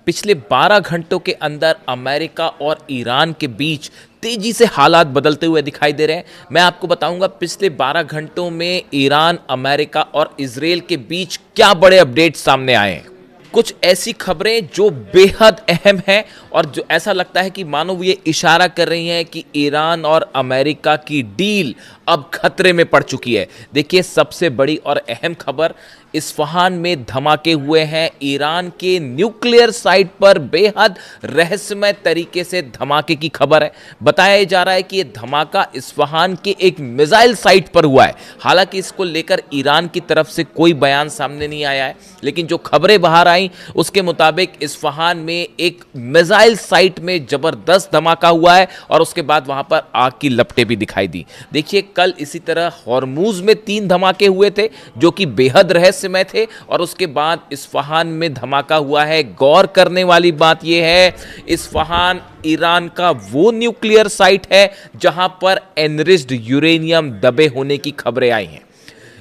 पिछले 12 घंटों के अंदर अमेरिका और ईरान के बीच तेजी से हालात बदलते हुए दिखाई दे रहे हैं। मैं आपको बताऊंगा पिछले 12 घंटों में ईरान, अमेरिका और इजराइल के बीच क्या बड़े अपडेट सामने आए हैं। कुछ ऐसी खबरें जो बेहद अहम हैं और जो ऐसा लगता है कि मानो ये इशारा कर रही हैं कि ईरान और अमेरिका की डील अब खतरे में पड़ चुकी है। देखिए, सबसे बड़ी और अहम खबर, इस्फहान में धमाके हुए हैं। ईरान के न्यूक्लियर साइट पर बेहद रहस्यमय तरीके से धमाके की खबर है। बताया जा रहा है कि यह धमाका इस्फहान के एक मिसाइल साइट पर हुआ है। हालांकि इसको लेकर ईरान की तरफ से कोई बयान सामने नहीं आया है, लेकिन जो खबरें बाहर आई उसके मुताबिक इस्फहान में एक मिसाइल साइट में जबरदस्त धमाका हुआ है और उसके बाद वहां पर आग की लपटें भी दिखाई दी। देखिए, कल इसी तरह हॉर्मूज में 3 धमाके हुए थे जो कि बेहद रहस्यमय थे और उसके बाद इस्फहान में धमाका हुआ है। गौर करने वाली बात यह है, इस्फहान ईरान का वो न्यूक्लियर साइट है जहां पर एनरिच्ड यूरेनियम दबे होने की खबरें आई हैं।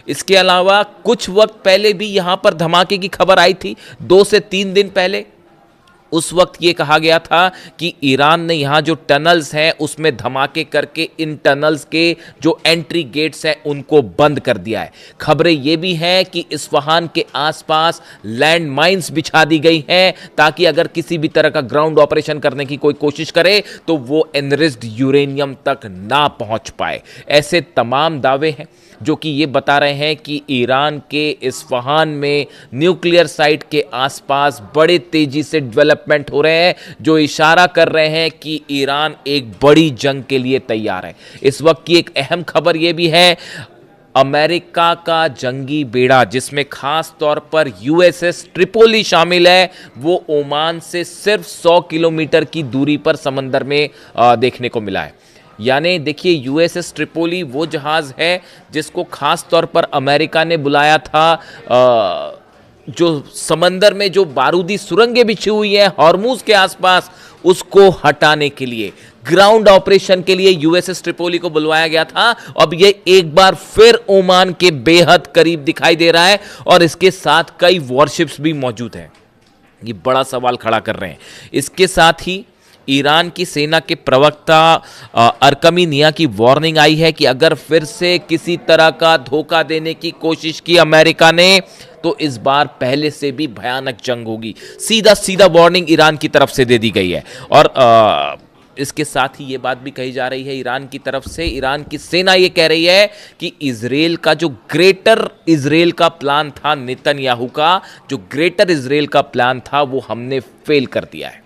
इसके अलावा कुछ वक्त पहले भी यहां पर धमाके की खबर आई थी, 2 से 3 दिन पहले। उस वक्त ये कहा गया था कि ईरान ने यहाँ जो टनल्स हैं उसमें धमाके करके इन टनल्स के जो एंट्री गेट्स हैं उनको बंद कर दिया है। खबरें ये भी हैं कि इस्फहान के आसपास लैंड माइंस बिछा दी गई हैं ताकि अगर किसी भी तरह का ग्राउंड ऑपरेशन करने की कोई कोशिश करे तो वो एनरिच्ड यूरेनियम तक ना पहुंच पाए। ऐसे तमाम दावे हैं जो कि ये बता रहे हैं कि ईरान के इस्फहान में न्यूक्लियर साइट के आसपास बड़े तेजी से डेवलपमेंट हो रहे हैं, जो इशारा कर रहे हैं कि ईरान एक बड़ी जंग के लिए तैयार है। इस वक्त की एक अहम खबर यह भी है, अमेरिका का जंगी बेड़ा जिसमें खास तौर पर यूएसएस ट्रिपोली शामिल है, वो ओमान से सिर्फ 100 किलोमीटर की दूरी पर समंदर में देखने को मिला है। यानी देखिए, यूएसएस ट्रिपोली वो जहाज़ है जिसको खास तौर पर अमेरिका ने बुलाया था जो समंदर में जो बारूदी सुरंगें बिछी हुई हैं हॉर्मूज के आसपास, उसको हटाने के लिए, ग्राउंड ऑपरेशन के लिए यूएसएस ट्रिपोली को बुलवाया गया था। अब ये एक बार फिर ओमान के बेहद करीब दिखाई दे रहा है और इसके साथ कई वॉरशिप्स भी मौजूद हैं। ये बड़ा सवाल खड़ा कर रहे हैं। इसके साथ ही ईरान की सेना के प्रवक्ता अरकमी निया की वार्निंग आई है कि अगर फिर से किसी तरह का धोखा देने की कोशिश की अमेरिका ने तो इस बार पहले से भी भयानक जंग होगी। सीधा सीधा वार्निंग ईरान की तरफ से दे दी गई है। और इसके साथ ही ये बात भी कही जा रही है ईरान की तरफ से, ईरान की सेना ये कह रही है कि इजराइल का जो ग्रेटर इजराइल का प्लान था, नेतन्याहू का जो ग्रेटर इजराइल का प्लान था, वो हमने फेल कर दिया है।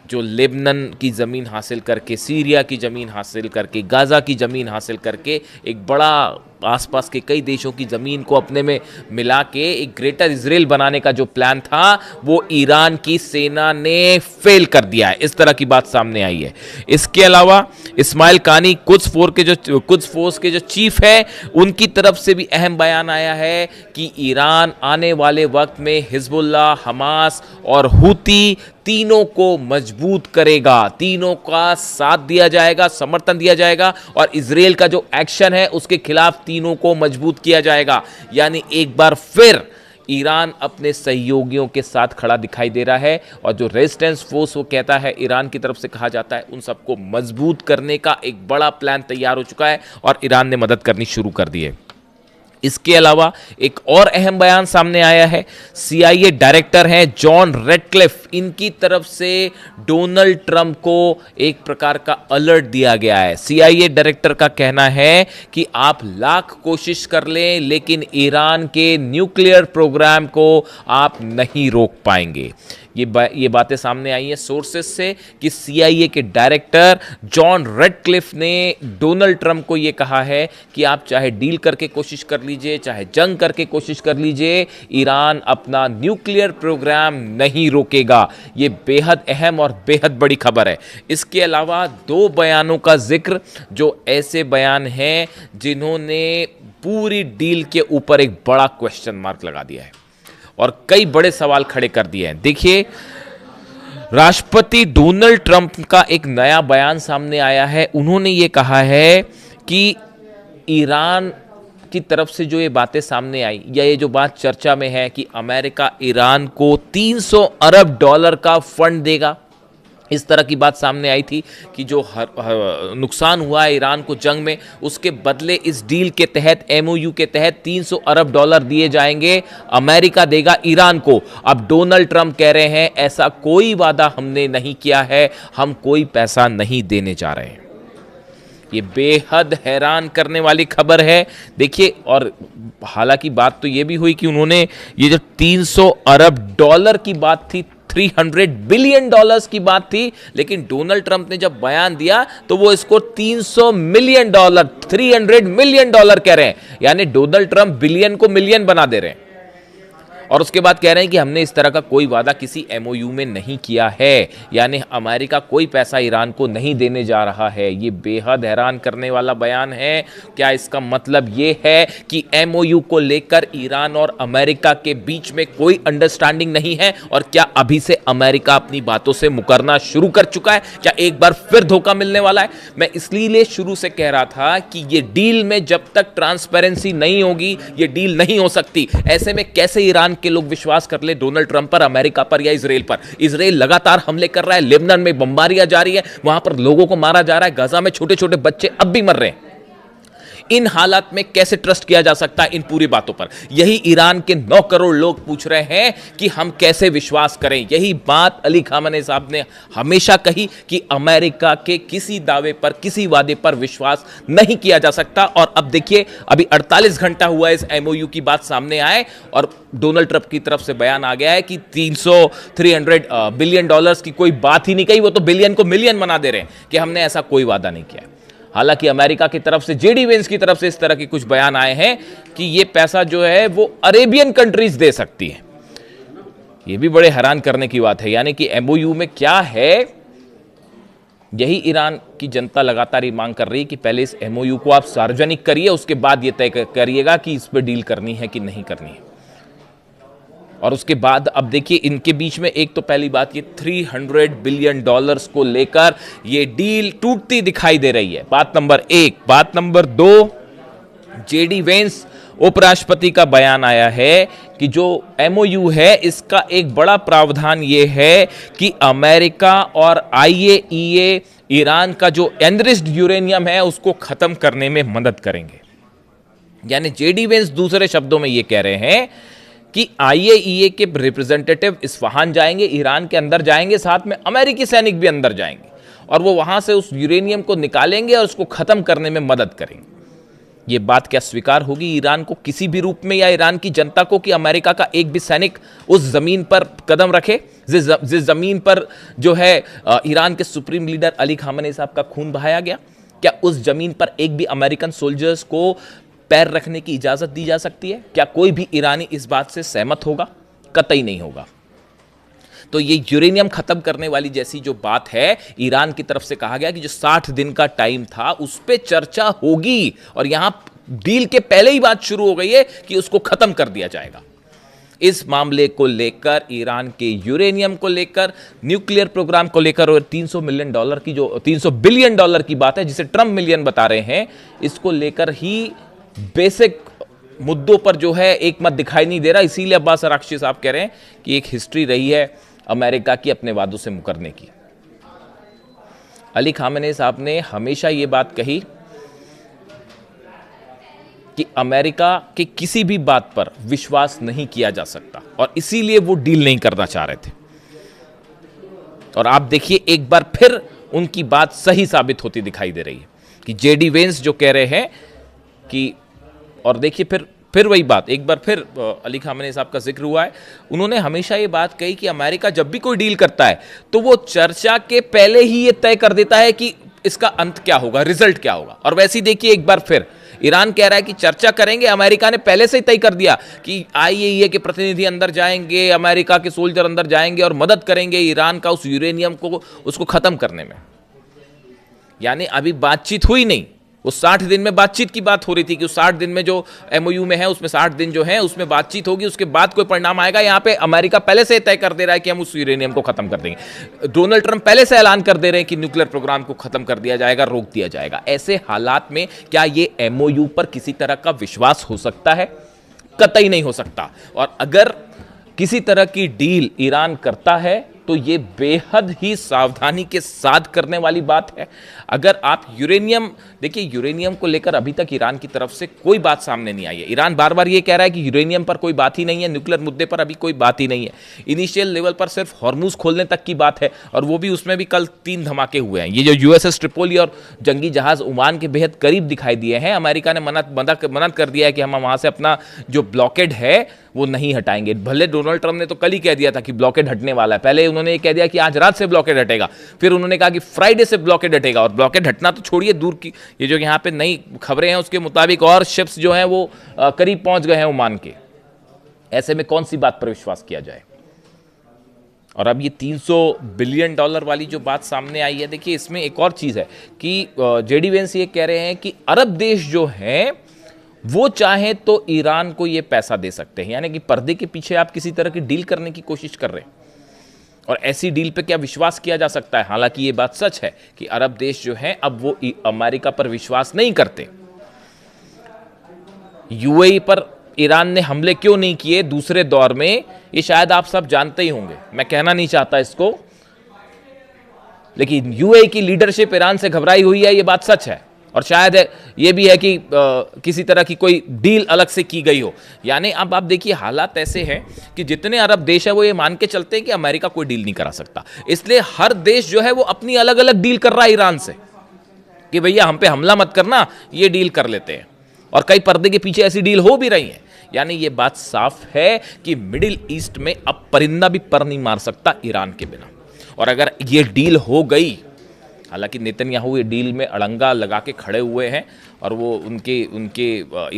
जो लेबनान की ज़मीन हासिल करके, सीरिया की ज़मीन हासिल करके, गाज़ा की ज़मीन हासिल करके एक बड़ा आसपास के कई देशों की ज़मीन को अपने में मिला के एक ग्रेटर इजराइल बनाने का जो प्लान था वो ईरान की सेना ने फेल कर दिया है। इस तरह की बात सामने आई है। इसके अलावा इस्माइल कानी कुद्स फोर्स के जो चीफ है, उनकी तरफ से भी अहम बयान आया है कि ईरान आने वाले वक्त में हिजबुल्लाह, हमास और हूती तीनों को मजबूत करेगा, तीनों का साथ दिया जाएगा, समर्थन दिया जाएगा और इजराइल का जो एक्शन है उसके खिलाफ तीनों को मजबूत किया जाएगा। यानी एक बार फिर ईरान अपने सहयोगियों के साथ खड़ा दिखाई दे रहा है और जो रेजिस्टेंस फोर्स वो कहता है, ईरान की तरफ से कहा जाता है, उन सबको मजबूत करने का एक बड़ा प्लान तैयार हो चुका है और ईरान ने मदद करनी शुरू कर दी है। इसके अलावा एक और अहम बयान सामने आया है। CIA डायरेक्टर हैं जॉन रेडक्लिफ, इनकी तरफ से डोनाल्ड ट्रंप को एक प्रकार का अलर्ट दिया गया है। CIA डायरेक्टर का कहना है कि आप लाख कोशिश कर लें लेकिन ईरान के न्यूक्लियर प्रोग्राम को आप नहीं रोक पाएंगे। ये बातें सामने आई हैं सोर्सेस से कि CIA के डायरेक्टर जॉन रेडक्लिफ ने डोनाल्ड ट्रंप को ये कहा है कि आप चाहे डील करके कोशिश कर लीजिए, चाहे जंग करके कोशिश कर लीजिए, ईरान अपना न्यूक्लियर प्रोग्राम नहीं रोकेगा। ये बेहद अहम और बेहद बड़ी खबर है। इसके अलावा 2 बयानों का जिक्र, जो ऐसे बयान हैं जिन्होंने पूरी डील के ऊपर एक बड़ा क्वेश्चन मार्क लगा दिया है और कई बड़े सवाल खड़े कर दिए हैं। देखिए, राष्ट्रपति डोनाल्ड ट्रंप का एक नया बयान सामने आया है। उन्होंने ये कहा है कि ईरान की तरफ से जो ये बातें सामने आई, या ये जो बात चर्चा में है कि अमेरिका ईरान को 300 अरब डॉलर का फंड देगा, इस तरह की बात सामने आई थी कि जो नुकसान हुआ है ईरान को जंग में, उसके बदले इस डील के तहत, एमओयू के तहत 300 अरब डॉलर दिए जाएंगे, अमेरिका देगा ईरान को। अब डोनाल्ड ट्रंप कह रहे हैं ऐसा कोई वादा हमने नहीं किया है, हम कोई पैसा नहीं देने जा रहे हैं। ये बेहद हैरान करने वाली खबर है। देखिए, और हालांकि बात तो ये भी हुई कि उन्होंने ये जो 300 अरब डॉलर की बात थी, 300 बिलियन डॉलर्स की बात थी, लेकिन डोनाल्ड ट्रंप ने जब बयान दिया तो वो इसको 300 मिलियन डॉलर, 300 मिलियन डॉलर कह रहे हैं। यानी डोनाल्ड ट्रंप बिलियन को मिलियन बना दे रहे हैं। और उसके बाद कह रहे हैं कि हमने इस तरह का कोई वादा किसी एमओयू में नहीं किया है, यानी अमेरिका कोई पैसा ईरान को नहीं देने जा रहा है। ये बेहद हैरान करने वाला बयान है। क्या इसका मतलब ये है कि एमओयू को लेकर ईरान और अमेरिका के बीच में कोई अंडरस्टैंडिंग नहीं है, और क्या अभी से अमेरिका अपनी बातों से मुकरना शुरू कर चुका है? क्या एक बार फिर धोखा मिलने वाला है? मैं इसलिए शुरू से कह रहा था कि ये डील में जब तक ट्रांसपेरेंसी नहीं होगी, ये डील नहीं हो सकती। ऐसे में कैसे ईरान के लोग विश्वास कर ले डोनाल्ड ट्रंप पर, अमेरिका पर या इजराइल पर? इजराइल लगातार हमले कर रहा है, लेबनान में बमबारियां जारी है, वहां पर लोगों को मारा जा रहा है, गाजा में छोटे छोटे बच्चे अब भी मर रहे हैं। इन हालात में कैसे ट्रस्ट किया जा सकता है इन पूरी बातों पर? यही ईरान के 9 करोड़ लोग पूछ रहे हैं कि हम कैसे विश्वास करें। यही बात अली खामेनी साहब ने हमेशा कही कि अमेरिका के किसी दावे पर, किसी वादे पर विश्वास नहीं किया जा सकता। और अब देखिए, अभी 48 घंटा हुआ इस एमओयू की बात सामने आए और डोनाल्ड ट्रंप की तरफ से बयान आ गया है कि 300 बिलियन डॉलर्स की कोई बात ही नहीं कही, वो तो बिलियन को मिलियन बना दे रहे हैं कि हमने ऐसा कोई वादा नहीं किया। हालांकि अमेरिका की तरफ से, जेडी वेंस की तरफ से इस तरह के कुछ बयान आए हैं कि ये पैसा जो है वो अरेबियन कंट्रीज दे सकती है। ये भी बड़े हैरान करने की बात है। यानी कि एमओयू में क्या है, यही ईरान की जनता लगातार ये मांग कर रही है कि पहले इस एमओयू को आप सार्वजनिक करिए, उसके बाद ये तय करिएगा कि इस पर डील करनी है कि नहीं करनी है। और उसके बाद अब देखिए, इनके बीच में एक तो पहली बात, ये 300 बिलियन डॉलर्स को लेकर ये डील टूटती दिखाई दे रही है, बात नंबर 1। बात नंबर 2, जेडी वेंस उपराष्ट्रपति का बयान आया है कि जो एमओयू है इसका एक बड़ा प्रावधान ये है कि अमेरिका और आईएईए ईरान का जो एनरिच्ड यूरेनियम है उसको खत्म करने में मदद करेंगे। यानी जेडी वेंस दूसरे शब्दों में ये कह रहे हैं कि आईएईए के रिप्रेजेंटेटिव इस्फहान जाएंगे, ईरान के अंदर जाएंगे, साथ में अमेरिकी सैनिक भी अंदर जाएंगे, और वो वहां से उस यूरेनियम को निकालेंगे और उसको खत्म करने में मदद करेंगे। ये बात क्या स्वीकार होगी ईरान को किसी भी रूप में, या ईरान की जनता को, कि अमेरिका का एक भी सैनिक उस जमीन पर कदम रखे जिस जमीन पर जो है ईरान के सुप्रीम लीडर अली खामेनी साहब का खून बहाया गया? क्या उस जमीन पर एक भी अमेरिकन सोल्जर्स को पैर रखने की इजाजत दी जा सकती है? क्या कोई भी ईरानी इस बात से सहमत होगा? कतई नहीं होगा। तो ये यूरेनियम खत्म करने वाली जैसी जो बात है, ईरान की तरफ से कहा गया कि जो 60 दिन का टाइम था उस पर चर्चा होगी, और यहां डील के पहले ही बात शुरू हो गई है कि उसको खत्म कर दिया जाएगा। इस मामले को लेकर, ईरान के यूरेनियम को लेकर, न्यूक्लियर प्रोग्राम को लेकर, और 300 मिलियन डॉलर की जो 300 बिलियन डॉलर की बात है जिसे ट्रंप मिलियन बता रहे हैं, इसको लेकर ही बेसिक मुद्दों पर जो है एक मत दिखाई नहीं दे रहा। इसीलिए अब्बास अरागची साहब कह रहे हैं कि एक हिस्ट्री रही है अमेरिका की अपने वादों से मुकरने की। अली खामेनी साहब ने हमेशा ये बात कही कि अमेरिका के किसी भी बात पर विश्वास नहीं किया जा सकता, और इसीलिए वो डील नहीं करना चाह रहे थे। और आप देखिए, एक बार फिर उनकी बात सही साबित होती दिखाई दे रही है कि जेडी वेंस जो कह रहे हैं कि, और देखिए फिर वही बात, एक बार फिर अली खामेनी साहब का जिक्र हुआ है। उन्होंने हमेशा ये बात कही कि अमेरिका जब भी कोई डील करता है तो वो चर्चा के पहले ही ये तय कर देता है कि इसका अंत क्या होगा, रिजल्ट क्या होगा। और वैसे ही देखिए, एक बार फिर ईरान कह रहा है कि चर्चा करेंगे, अमेरिका ने पहले से ही तय कर दिया कि आईएईए के प्रतिनिधि अंदर जाएंगे, अमेरिका के सोल्जर अंदर जाएंगे और मदद करेंगे ईरान का उस यूरेनियम को, उसको खत्म करने में। यानी अभी बातचीत हुई नहीं, वो 60 दिन में बातचीत की बात हो रही थी कि उस 60 दिन में जो एमओयू में है उसमें 60 दिन जो है उसमें बातचीत होगी, उसके बाद कोई परिणाम आएगा। यहां पे अमेरिका पहले से तय कर दे रहा है कि हम उस यूरेनियम को खत्म कर देंगे। डोनाल्ड ट्रंप पहले से ऐलान कर दे रहे हैं कि न्यूक्लियर प्रोग्राम को खत्म कर दिया जाएगा, रोक दिया जाएगा। ऐसे हालात में क्या ये एमओयू पर किसी तरह का विश्वास हो सकता है? कतई नहीं हो सकता। और अगर किसी तरह की डील ईरान करता है तो ये बेहद ही सावधानी के साथ करने वाली बात है। अगर आप यूरेनियम, देखिए यूरेनियम को लेकर अभी तक ईरान की तरफ से कोई बात सामने नहीं आई है। ईरान बार बार ये कह रहा है कि यूरेनियम पर कोई बात ही नहीं है, न्यूक्लियर मुद्दे पर अभी कोई बात ही नहीं है। इनिशियल लेवल पर सिर्फ हॉर्मूज खोलने तक की बात है, और वो भी उसमें भी कल 3 धमाके हुए हैं। ये जो यूएसएस ट्रिपोली और जंगी जहाज ओमान के बेहद करीब दिखाई दिए हैं, अमेरिका ने मना कर दिया है कि हम वहां से अपना जो ब्लॉकेड है वो नहीं हटाएंगे। भले डोनाल्ड ट्रंप ने तो कल ही कह दिया था कि ब्लॉकेड हटने वाला है, पहले उन्होंने ये कह दिया कि आज रात से ब्लॉकेड हटेगा, फिर उन्होंने कहा कि फ्राइडे से ब्लॉकेड हटेगा। और ब्लॉकेड हटना तो छोड़िए दूर की, ये जो यहाँ पे नई खबरें हैं उसके मुताबिक और शिप्स जो हैं वो करीब पहुंच गए हैं ओमान के। ऐसे में कौन सी बात पर विश्वास किया जाए? और अब ये $300 बिलियन वाली जो बात सामने आई है, देखिए इसमें एक और चीज है कि जेडी वेंस ये कह रहे हैं कि अरब देश जो हैं वो चाहे तो ईरान को ये पैसा दे सकते हैं, यानी कि पर्दे के पीछे आप किसी तरह की डील करने की कोशिश कर रहे हैं। और ऐसी डील पे क्या विश्वास किया जा सकता है? हालांकि ये बात सच है कि अरब देश जो हैं अब वो अमेरिका पर विश्वास नहीं करते। यूएई पर ईरान ने हमले क्यों नहीं किए दूसरे दौर में, ये शायद आप सब जानते ही होंगे, मैं कहना नहीं चाहता इसको, लेकिन यूएई की लीडरशिप ईरान से घबराई हुई है, ये बात सच है। और शायद ये भी है कि किसी तरह की कोई डील अलग से की गई हो। यानी अब आप देखिए हालात ऐसे हैं कि जितने अरब देश है वो ये मान के चलते हैं कि अमेरिका कोई डील नहीं करा सकता, इसलिए हर देश जो है वो अपनी अलग अलग डील कर रहा है ईरान से कि भैया हम पे हमला मत करना, ये डील कर लेते हैं। और कई पर्दे के पीछे ऐसी डील हो भी रही है। यानी ये बात साफ है कि मिडिल ईस्ट में अब परिंदा भी पर नहीं मार सकता ईरान के बिना। और अगर ये डील हो गई, हालांकि नेतन्याहू ये डील में अड़ंगा लगा के खड़े हुए हैं और वो उनके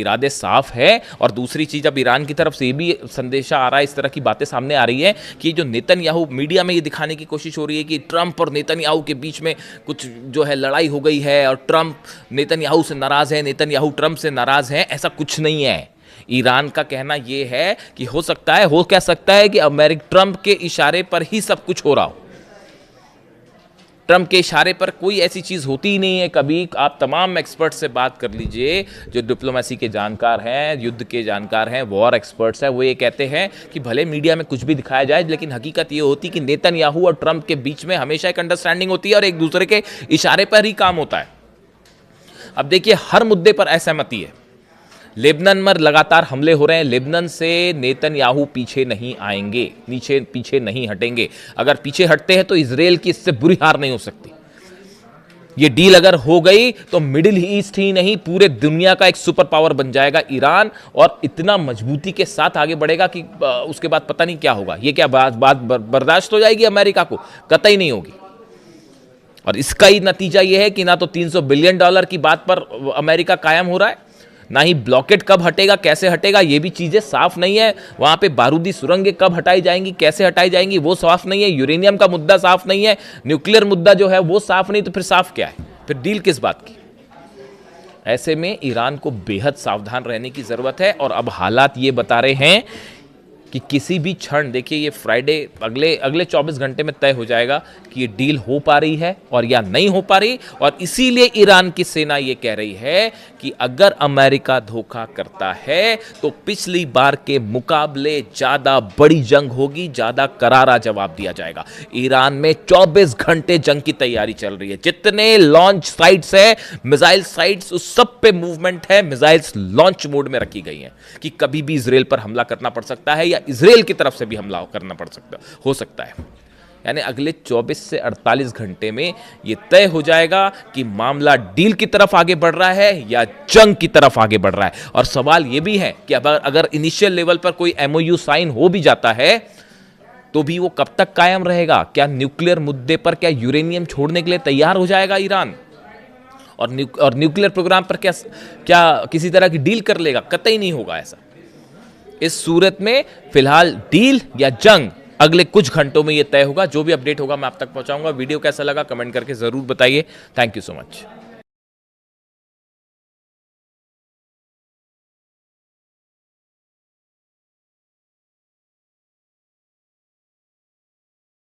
इरादे साफ है। और दूसरी चीज़, अब ईरान की तरफ से ये भी संदेशा आ रहा है, इस तरह की बातें सामने आ रही है कि जो नेतन्याहू, मीडिया में ये दिखाने की कोशिश हो रही है कि ट्रंप और नेतन्याहू के बीच में कुछ जो है लड़ाई हो गई है और ट्रंप नेतन्याहू से नाराज़ है, नेतन्याहू ट्रंप से नाराज़ है। ऐसा कुछ नहीं है। ईरान का कहना यह है कि हो सकता है कि ट्रंप के इशारे पर ही सब कुछ हो रहा हो। ट्रंप के इशारे पर कोई ऐसी चीज़ होती ही नहीं है कभी। आप तमाम एक्सपर्ट से बात कर लीजिए जो डिप्लोमेसी के जानकार हैं, युद्ध के जानकार हैं, वॉर एक्सपर्ट्स हैं, वो ये कहते हैं कि भले मीडिया में कुछ भी दिखाया जाए, लेकिन हकीकत ये होती कि नेतन्याहू और ट्रंप के बीच में हमेशा एक अंडरस्टैंडिंग होती है और एक दूसरे के इशारे पर ही काम होता है। अब देखिए हर मुद्दे पर असहमति है। लेबनान में लगातार हमले हो रहे हैं, लेबनान से नेतन्याहू पीछे नहीं आएंगे, पीछे नहीं हटेंगे। अगर पीछे हटते हैं तो इजराइल की इससे बुरी हार नहीं हो सकती। ये डील अगर हो गई तो मिडिल ईस्ट ही नहीं पूरे दुनिया का एक सुपर पावर बन जाएगा ईरान, और इतना मजबूती के साथ आगे बढ़ेगा कि उसके बाद पता नहीं क्या होगा। ये क्या बात बर्दाश्त हो जाएगी अमेरिका को? कतई नहीं होगी। और इसका ही नतीजा यह है कि ना तो $300 बिलियन की बात पर अमेरिका कायम हो रहा है, ना ही ब्लॉकेट कब हटेगा, कैसे हटेगा, ये भी चीजें साफ नहीं है। वहां पे बारूदी सुरंगें कब हटाई जाएंगी, कैसे हटाई जाएंगी, वो साफ नहीं है। यूरेनियम का मुद्दा साफ नहीं है, न्यूक्लियर मुद्दा जो है वो साफ नहीं, तो फिर साफ क्या है? फिर डील किस बात की? ऐसे में ईरान को बेहद सावधान रहने की जरूरत है। और अब हालात ये बता रहे हैं कि किसी भी क्षण, देखिए ये फ्राइडे अगले 24 घंटे में तय हो जाएगा कि ये डील हो पा रही है और या नहीं हो पा रही। और इसीलिए ईरान की सेना ये कह रही है कि अगर अमेरिका धोखा करता है तो पिछली बार के मुकाबले ज्यादा बड़ी जंग होगी, ज्यादा करारा जवाब दिया जाएगा। ईरान में 24 घंटे जंग की तैयारी चल रही है। जितने लॉन्च साइट्स है, मिसाइल साइट्स, उस सब पे मूवमेंट है। मिसाइल्स लॉन्च मोड में रखी गई हैं कि कभी भी इजराइल पर हमला करना पड़ सकता है या इजराइल की तरफ से भी हमला करना हो सकता है। यानी अगले 24 से 48 घंटे में यह तय हो जाएगा कि मामला डील की तरफ आगे बढ़ रहा है या जंग की तरफ आगे बढ़ रहा है। और सवाल यह भी है कि अगर इनिशियल लेवल पर कोई एमओयू साइन हो भी जाता है तो भी वो कब तक कायम रहेगा? क्या न्यूक्लियर मुद्दे पर क्या यूरेनियम छोड़ने के लिए तैयार हो जाएगा ईरान? और न्यूक्लियर प्रोग्राम पर क्या किसी तरह की डील कर लेगा? कतई नहीं होगा ऐसा। इस सूरत में फिलहाल डील या जंग अगले कुछ घंटों में यह तय होगा। जो भी अपडेट होगा मैं आप तक पहुंचाऊंगा। वीडियो कैसा लगा कमेंट करके जरूर बताइए। Thank you so much.